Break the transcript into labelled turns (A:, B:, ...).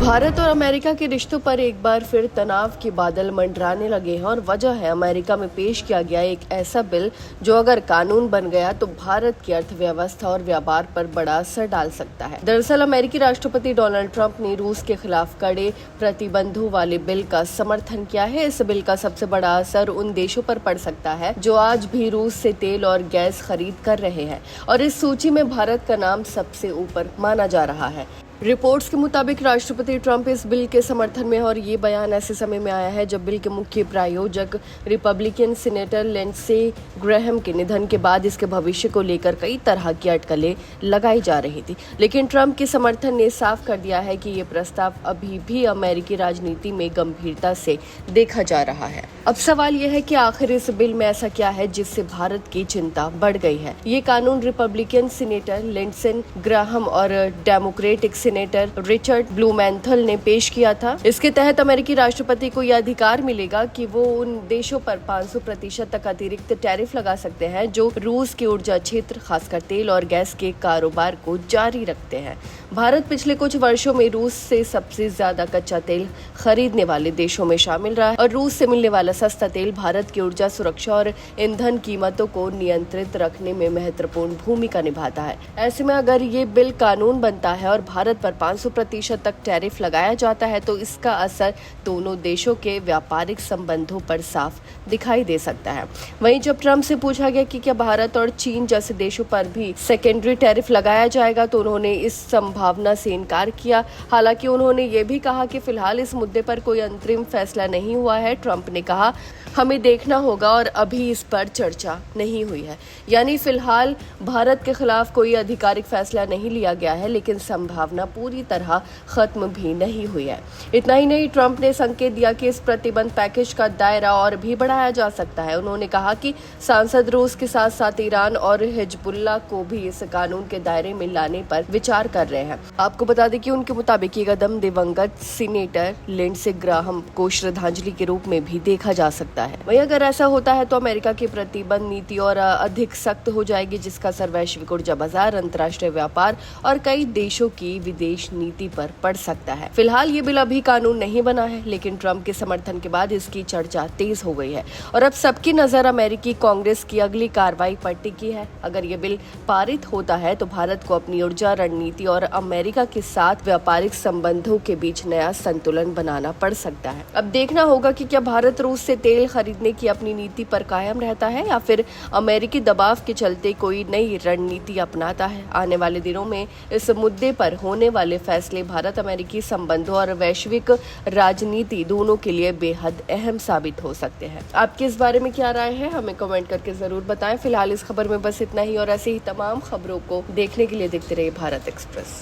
A: भारत और अमेरिका के रिश्तों पर एक बार फिर तनाव के बादल मंडराने लगे हैं और वजह है अमेरिका में पेश किया गया एक ऐसा बिल जो अगर कानून बन गया तो भारत की अर्थव्यवस्था और व्यापार पर बड़ा असर डाल सकता है। दरअसल अमेरिकी राष्ट्रपति डोनाल्ड ट्रंप ने रूस के खिलाफ कड़े प्रतिबंधों वाले बिल का समर्थन किया है। इस बिल का सबसे बड़ा असर उन देशों पर पड़ सकता है जो आज भी रूस से तेल और गैस खरीद कर रहे हैं और इस सूची में भारत का नाम सबसे ऊपर माना जा रहा है। रिपोर्ट्स के मुताबिक राष्ट्रपति ट्रंप इस बिल के समर्थन में और ये बयान ऐसे समय में आया है जब बिल के मुख्य प्रायोजक रिपब्लिकन सीनेटर लिंडसे ग्रैहम के निधन के बाद इसके भविष्य को लेकर कई तरह की अटकलें लगाई जा रही थी। लेकिन ट्रंप के समर्थन ने साफ कर दिया है कि ये प्रस्ताव अभी भी अमेरिकी राजनीति में गंभीरता से देखा जा रहा है। अब सवाल यह है कि आखिर इस बिल में ऐसा क्या है जिससे भारत की चिंता बढ़ गई है। ये कानून रिपब्लिकन सीनेटर लिंडसे ग्रैहम और डेमोक्रेटिक सीनेटर रिचर्ड ब्लूमेंथल ने पेश किया था। इसके तहत अमेरिकी राष्ट्रपति को यह अधिकार मिलेगा कि वो उन देशों पर 500% तक अतिरिक्त टैरिफ लगा सकते हैं जो रूस के ऊर्जा क्षेत्र खासकर तेल और गैस के कारोबार को जारी रखते हैं। भारत पिछले कुछ वर्षों में रूस से सबसे ज्यादा कच्चा तेल खरीदने वाले देशों में शामिल रहा है और रूस से मिलने वाला सस्ता तेल भारत की ऊर्जा सुरक्षा और ईंधन कीमतों को नियंत्रित रखने में महत्वपूर्ण भूमिका निभाता है। ऐसे में अगर ये बिल कानून बनता है और भारत पर 500% तक टैरिफ लगाया जाता है तो इसका असर दोनों देशों के व्यापारिक संबंधों पर साफ दिखाई दे सकता है। वहीं जब ट्रंप से पूछा गया कि क्या भारत और चीन जैसे देशों पर भी सेकेंडरी टैरिफ लगाया जाएगा तो उन्होंने इस संभावना से इनकार किया। हालांकि उन्होंने ये भी कहा कि फिलहाल इस मुद्दे पर कोई अंतरिम फैसला नहीं हुआ है। ट्रंप ने कहा, हमें देखना होगा और अभी इस पर चर्चा नहीं हुई है। यानी फिलहाल भारत के खिलाफ कोई आधिकारिक फैसला नहीं लिया गया है, लेकिन संभावना पूरी तरह खत्म भी नहीं हुई है। इतना ही नहीं, ट्रंप ने संकेत दिया कि इस प्रतिबंध पैकेज का दायरा और भी बढ़ाया जा सकता है। उन्होंने कहा कि सांसद रूस के साथ साथ ईरान और हिजबुल्लाह को भी इस कानून के दायरे में लाने पर विचार कर रहे हैं। आपको बता दें कि उनके मुताबिक ये कदम दिवंगत सीनेटर लिंडसे ग्रैहम को श्रद्धांजलि के रूप में भी देखा जा सकता है। वहीं अगर ऐसा होता है तो अमेरिका की प्रतिबंध नीति और अधिक सख्त हो जाएगी, जिसका असर वैश्विक ऊर्जा बाजार, अंतर्राष्ट्रीय व्यापार और कई देशों की विदेश नीति पर पड़ सकता है। फिलहाल ये बिल अभी कानून नहीं बना है, लेकिन ट्रंप के समर्थन के बाद इसकी चर्चा तेज हो गई है और अब सबकी नजर अमेरिकी कांग्रेस की अगली कार्रवाई पर टिकी है। अगर ये बिल पारित होता है तो भारत को अपनी ऊर्जा रणनीति और अमेरिका के साथ व्यापारिक संबंधों के बीच नया संतुलन बनाना पड़ सकता है। अब देखना होगा कि क्या भारत रूस से तेल खरीदने की अपनी नीति पर कायम रहता है या फिर अमेरिकी दबाव के चलते कोई नई रणनीति अपनाता है। आने वाले दिनों में इस मुद्दे पर होने वाले फैसले भारत अमेरिकी संबंधों और वैश्विक राजनीति दोनों के लिए बेहद अहम साबित हो सकते हैं। आपकी इस बारे में क्या राय है, हमें कमेंट करके जरूर बताएं। फिलहाल इस खबर में बस इतना ही और ऐसे ही तमाम खबरों को देखने के लिए देखते रहिए भारत एक्सप्रेस।